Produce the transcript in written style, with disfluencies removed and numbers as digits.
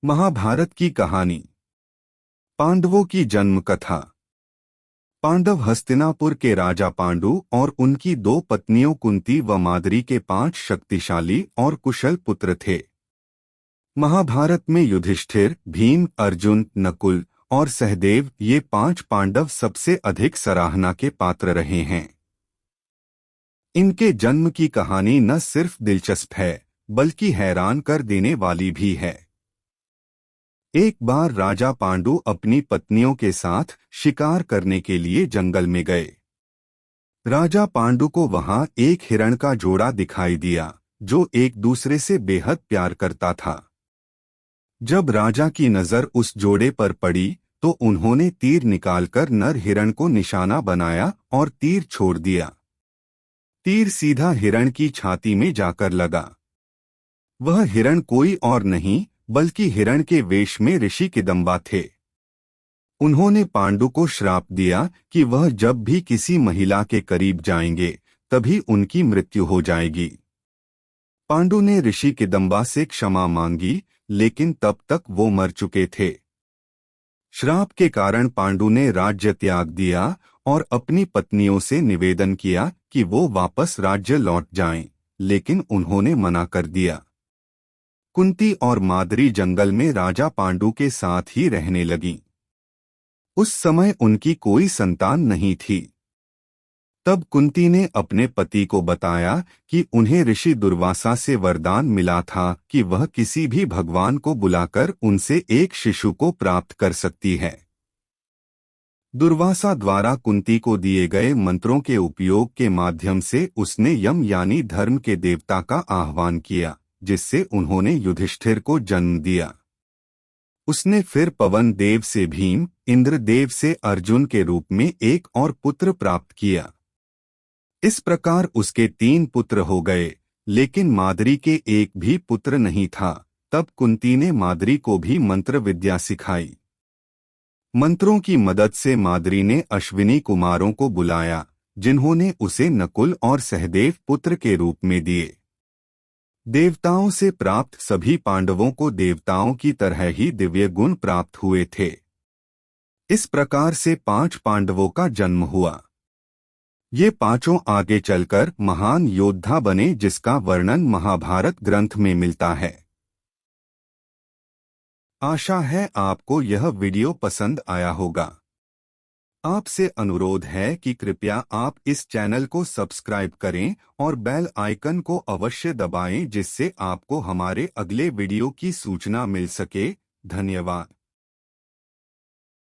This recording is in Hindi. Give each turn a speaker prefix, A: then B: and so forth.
A: महाभारत की कहानी। पांडवों की जन्म कथा। पांडव हस्तिनापुर के राजा पांडु और उनकी दो पत्नियों कुंती व माद्री के 5 शक्तिशाली और कुशल पुत्र थे। महाभारत में युधिष्ठिर, भीम, अर्जुन, नकुल और सहदेव ये 5 पांडव सबसे अधिक सराहना के पात्र रहे हैं। इनके जन्म की कहानी न सिर्फ दिलचस्प है बल्कि हैरान कर देने वाली भी है। एक बार राजा पांडु अपनी पत्नियों के साथ शिकार करने के लिए जंगल में गए। राजा पांडु को वहां एक हिरण का जोड़ा दिखाई दिया जो एक दूसरे से बेहद प्यार करता था। जब राजा की नजर उस जोड़े पर पड़ी तो उन्होंने तीर निकालकर नर हिरण को निशाना बनाया और तीर छोड़ दिया। तीर सीधा हिरण की छाती में जाकर लगा। वह हिरण कोई और नहीं बल्कि हिरण के वेश में ऋषि किदंबा थे। उन्होंने पांडु को श्राप दिया कि वह जब भी किसी महिला के करीब जाएंगे तभी उनकी मृत्यु हो जाएगी। पांडु ने ऋषि किदंबा से क्षमा मांगी, लेकिन तब तक वो मर चुके थे। श्राप के कारण पांडु ने राज्य त्याग दिया और अपनी पत्नियों से निवेदन किया कि वो वापस राज्य लौट जाएं, लेकिन उन्होंने मना कर दिया। कुंती और माद्री जंगल में राजा पांडु के साथ ही रहने लगीं। उस समय उनकी कोई संतान नहीं थी। तब कुंती ने अपने पति को बताया कि उन्हें ऋषि दुर्वासा से वरदान मिला था कि वह किसी भी भगवान को बुलाकर उनसे एक शिशु को प्राप्त कर सकती है। दुर्वासा द्वारा कुंती को दिए गए मंत्रों के उपयोग के माध्यम से उसने यम यानी धर्म के देवता का आह्वान किया, जिससे उन्होंने युधिष्ठिर को जन्म दिया। उसने फिर पवन देव से भीम, इंद्र देव से अर्जुन के रूप में एक और पुत्र प्राप्त किया। इस प्रकार उसके 3 पुत्र हो गए, लेकिन माद्री के एक भी पुत्र नहीं था। तब कुंती ने माद्री को भी मंत्र विद्या सिखाई। मंत्रों की मदद से माद्री ने अश्विनी कुमारों को बुलाया, जिन्होंने उसे नकुल और सहदेव पुत्र के रूप में दिए। देवताओं से प्राप्त सभी पांडवों को देवताओं की तरह ही दिव्य गुण प्राप्त हुए थे। इस प्रकार से 5 पांडवों का जन्म हुआ। ये पांचों आगे चलकर महान योद्धा बने, जिसका वर्णन महाभारत ग्रंथ में मिलता है। आशा है आपको यह वीडियो पसंद आया होगा। आपसे अनुरोध है कि कृपया आप इस चैनल को सब्सक्राइब करें और बेल आइकन को अवश्य दबाएं, जिससे आपको हमारे अगले वीडियो की सूचना मिल सके। धन्यवाद।